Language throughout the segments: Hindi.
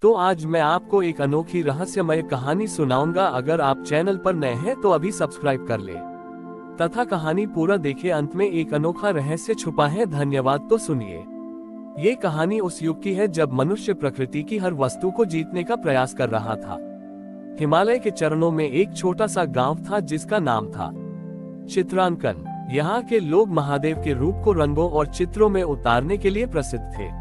तो आज मैं आपको एक अनोखी रहस्यमय कहानी सुनाऊंगा। अगर आप चैनल पर नए हैं तो अभी सब्सक्राइब कर ले तथा कहानी पूरा देखें। अंत में एक अनोखा रहस्य छुपा है। धन्यवाद। तो सुनिए। ये कहानी उस युग की है जब मनुष्य प्रकृति की हर वस्तु को जीतने का प्रयास कर रहा था। हिमालय के चरणों में एक छोटा सा गांव था जिसका नाम था चित्रांकन। यहाँ के लोग महादेव के रूप को रंगों और चित्रों में उतारने के लिए प्रसिद्ध थे।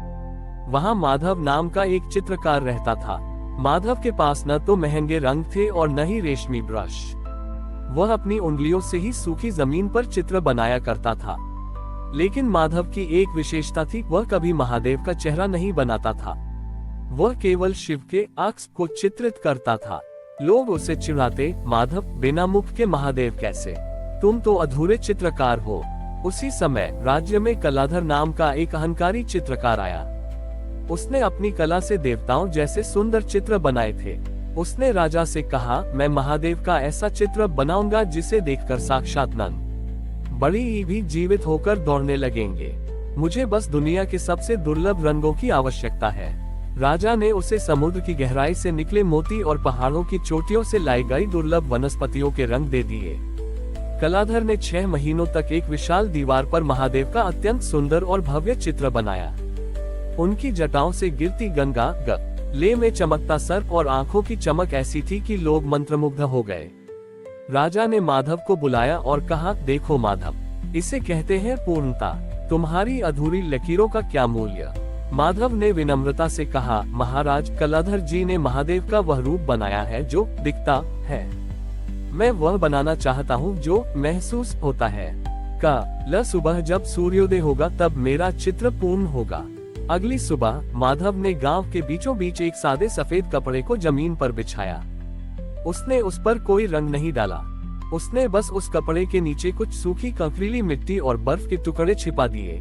वहाँ माधव नाम का एक चित्रकार रहता था। माधव के पास न तो महंगे रंग थे और न ही रेशमी ब्रश। वह अपनी उंगलियों से ही सूखी जमीन पर चित्र बनाया करता था। लेकिन माधव की एक विशेषता थी, वह कभी महादेव का चेहरा नहीं बनाता था। वह केवल शिव के अक्ष को चित्रित करता था। लोग उसे चिढ़ाते, माधव बिना मुख के महादेव कैसे, तुम तो अधूरे चित्रकार हो। उसी समय राज्य में कलाधर नाम का एक अहंकारी चित्रकार आया। उसने अपनी कला से देवताओं जैसे सुंदर चित्र बनाए थे। उसने राजा से कहा, मैं महादेव का ऐसा चित्र बनाऊंगा जिसे देखकर साक्षात नंद बड़ी भी जीवित होकर दौड़ने लगेंगे। मुझे बस दुनिया के सबसे दुर्लभ रंगों की आवश्यकता है। राजा ने उसे समुद्र की गहराई से निकले मोती और पहाड़ों की चोटियों से लाई गई दुर्लभ वनस्पतियों के रंग दे दिए। कलाधर ने 6 महीनों तक एक विशाल दीवार पर महादेव का अत्यंत सुंदर और भव्य चित्र बनाया। उनकी जटाओं से गिरती गंगा, गले में चमकता सर्प और आंखों की चमक ऐसी थी कि लोग मंत्रमुग्ध हो गए। राजा ने माधव को बुलाया और कहा, देखो माधव, इसे कहते हैं पूर्णता। तुम्हारी अधूरी लकीरों का क्या मूल्य। माधव ने विनम्रता से कहा, महाराज, कलाधर जी ने महादेव का वह रूप बनाया है जो दिखता है। मैं वह बनाना चाहता हूँ जो महसूस होता है। कल सुबह जब सूर्योदय होगा तब मेरा चित्र पूर्ण होगा। अगली सुबह माधव ने गांव के बीचों बीच एक सादे सफेद कपड़े को जमीन पर बिछाया। उसने उस पर कोई रंग नहीं डाला। उसने बस उस कपड़े के नीचे कुछ सूखी कंकरीली मिट्टी और बर्फ के टुकड़े छिपा दिए।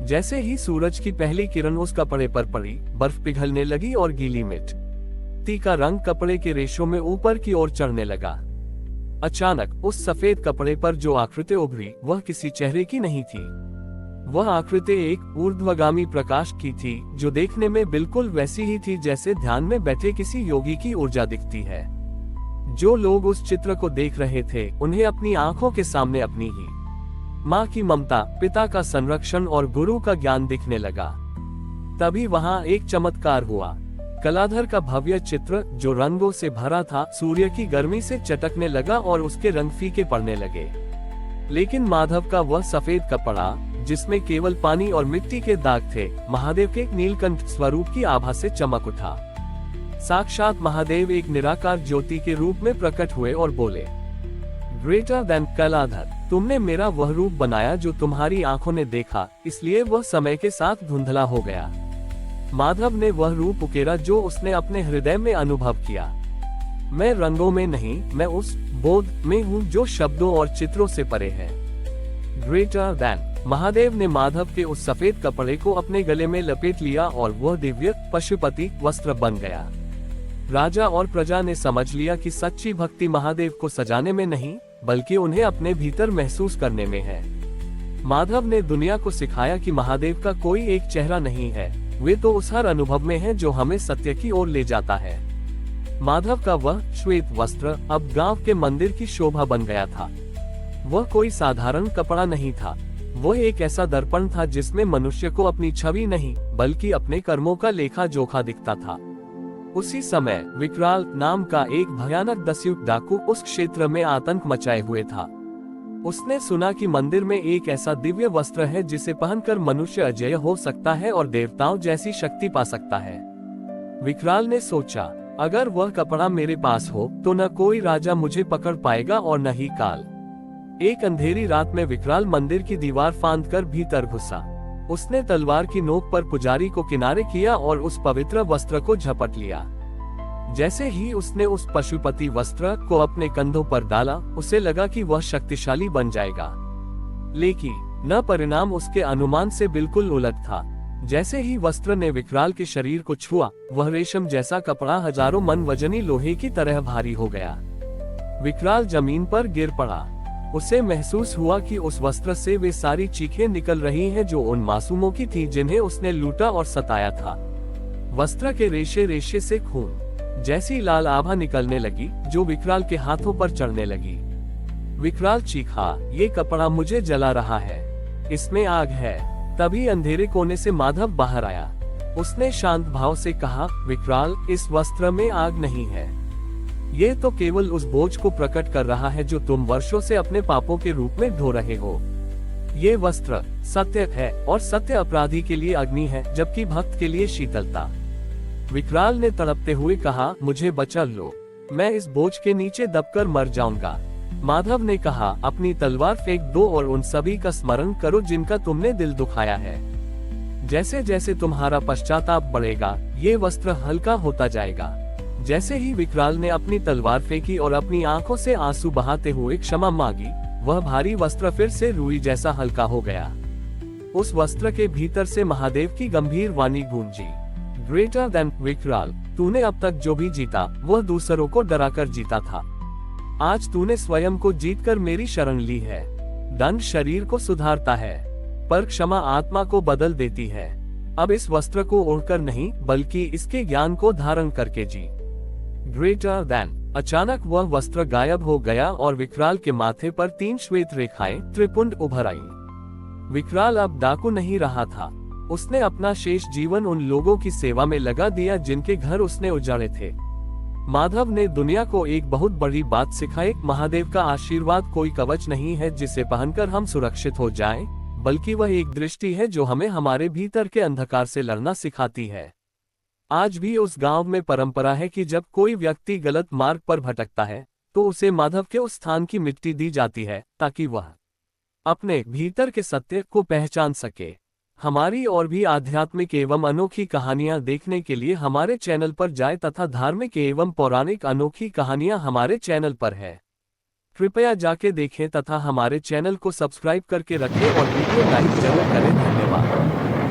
जैसे ही सूरज की पहली किरण उस कपड़े पर पड़ी, बर्फ पिघलने लगी और गीली मिट्टी का रंग कपड़े के रेशों में ऊपर की ओर चढ़ने लगा। अचानक उस सफेद कपड़े पर जो आकृति उभरी वह किसी चेहरे की नहीं थी। वह आकृति एक ऊर्ध्वगामी प्रकाश की थी जो देखने में बिल्कुल वैसी ही थी जैसे ध्यान में बैठे किसी योगी की ऊर्जा दिखती है। जो लोग उस चित्र को देख रहे थे उन्हें अपनी आंखों के सामने अपनी ही माँ की ममता, पिता का संरक्षण और गुरु का ज्ञान दिखने लगा। तभी वहां एक चमत्कार हुआ। कलाधर का भव्य चित्र जो रंगों से भरा था, सूर्य की गर्मी से चटकने लगा और उसके रंग फीके पड़ने लगे। लेकिन माधव का वह सफेद कपड़ा जिसमें केवल पानी और मिट्टी के दाग थे, महादेव के नीलकंठ स्वरूप की आभा से चमक उठा। साक्षात महादेव एक निराकार ज्योति के रूप में प्रकट हुए और बोले, ग्रेटर देन कलाधर, तुमने मेरा वह रूप बनाया जो तुम्हारी आंखों ने देखा, इसलिए वह समय के साथ धुंधला हो गया। माधव ने वह रूप उकेरा जो उसने अपने हृदय में अनुभव किया। मैं रंगों में नहीं, मैं उस बोध में हूँ जो शब्दों और चित्रों से परे है। Greater than. महादेव ने माधव के उस सफेद कपड़े को अपने गले में लपेट लिया और वह दिव्य पशुपति वस्त्र बन गया। राजा और प्रजा ने समझ लिया कि सच्ची भक्ति महादेव को सजाने में नहीं बल्कि उन्हें अपने भीतर महसूस करने में है। माधव ने दुनिया को सिखाया कि महादेव का कोई एक चेहरा नहीं है, वे तो उस हर अनुभव में है जो हमें सत्य की ओर ले जाता है। माधव का वह श्वेत वस्त्र अब गांव के मंदिर की शोभा बन गया था। वह कोई साधारण कपड़ा नहीं था, वह एक ऐसा दर्पण था जिसमें मनुष्य को अपनी छवि नहीं बल्कि अपने कर्मों का लेखा जोखा दिखता था। उसी समय विकराल नाम का एक भयानक दस्युक डाकू उस क्षेत्र में आतंक मचाए हुए था। उसने सुना कि मंदिर में एक ऐसा दिव्य वस्त्र है जिसे पहनकर मनुष्य अजेय हो सकता है और देवताओं जैसी शक्ति पा सकता है। विकराल ने सोचा, अगर वह कपड़ा मेरे पास हो तो न कोई राजा मुझे पकड़ पाएगा और न ही काल। एक अंधेरी रात में विकराल मंदिर की दीवार फांदकर भीतर घुसा। उसने तलवार की नोक पर पुजारी को किनारे किया और उस पवित्र वस्त्र को झपट लिया। जैसे ही उसने उस पशुपति वस्त्र को अपने कंधों पर डाला, उसे लगा कि वह शक्तिशाली बन जाएगा। लेकिन न परिणाम उसके अनुमान से बिल्कुल उलट था। जैसे ही वस्त्र ने विकराल के शरीर को छुआ, वह रेशम जैसा कपड़ा हजारों मन वजनी लोहे की तरह भारी हो गया। विकराल जमीन पर गिर पड़ा। उसे महसूस हुआ कि उस वस्त्र से वे सारी चीखें निकल रही हैं जो उन मासूमों की थी जिन्हें उसने लूटा और सताया था। वस्त्र के रेशे रेशे से खून जैसी लाल आभा निकलने लगी जो विकराल के हाथों पर चढ़ने लगी। विकराल चीखा, ये कपड़ा मुझे जला रहा है, इसमें आग है। तभी अंधेरे कोने से माधव बाहर आया। उसने शांत भाव से कहा, विकराल, इस वस्त्र में आग नहीं है। ये तो केवल उस बोझ को प्रकट कर रहा है जो तुम वर्षों से अपने पापों के रूप में ढो रहे हो। ये वस्त्र सत्य है और सत्य अपराधी के लिए अग्नि है, जबकि भक्त के लिए शीतलता। विकराल ने तड़पते हुए कहा, मुझे बचा लो, मैं इस बोझ के नीचे दबकर मर जाऊंगा। माधव ने कहा, अपनी तलवार फेंक दो और उन सभी का स्मरण करो जिनका तुमने दिल दुखाया है। जैसे जैसे तुम्हारा पश्चाताप बढ़ेगा, ये वस्त्र हल्का होता जाएगा। जैसे ही विकराल ने अपनी तलवार फेंकी और अपनी आंखों से आंसू बहाते हुए क्षमा मांगी, वह भारी वस्त्र फिर से रुई जैसा हल्का हो गया। उस वस्त्र के भीतर से महादेव की गंभीर वाणी गूंजी, ग्रेटर देन विकराल, तूने अब तक जो भी जीता वह दूसरों को डराकर जीता था। आज तूने स्वयं को जीतकर मेरी शरण ली है। दंड शरीर को सुधारता है, पर क्षमा आत्मा को बदल देती है। अब इस वस्त्र को ओढ़कर नहीं, बल्कि इसके ज्ञान को धारण करके जी। Greater than. अचानक वह वस्त्र गायब हो गया और विकराल के माथे पर 3 श्वेत रेखाएं त्रिपुंड उभर आईं। विकराल अब डाकू नहीं रहा था। उसने अपना शेष जीवन उन लोगों की सेवा में लगा दिया जिनके घर उसने उजाड़े थे। माधव ने दुनिया को एक बहुत बड़ी बात सिखाई, महादेव का आशीर्वाद कोई कवच नहीं है जिसे पहनकर हम सुरक्षित हो जाएं, बल्कि वह एक दृष्टि है जो हमें हमारे भीतर के अंधकार से लड़ना सिखाती है। आज भी उस गांव में परंपरा है कि जब कोई व्यक्ति गलत मार्ग पर भटकता है तो उसे माधव के उस स्थान की मिट्टी दी जाती है ताकि वह अपने भीतर के सत्य को पहचान सके। हमारी और भी आध्यात्मिक एवं अनोखी कहानियां देखने के लिए हमारे चैनल पर जाएं तथा धार्मिक एवं पौराणिक अनोखी कहानियां हमारे चैनल पर है। कृपया जाके देखें तथा हमारे चैनल को सब्सक्राइब करके रखें और वीडियो लाइक जरूर करें। धन्यवाद।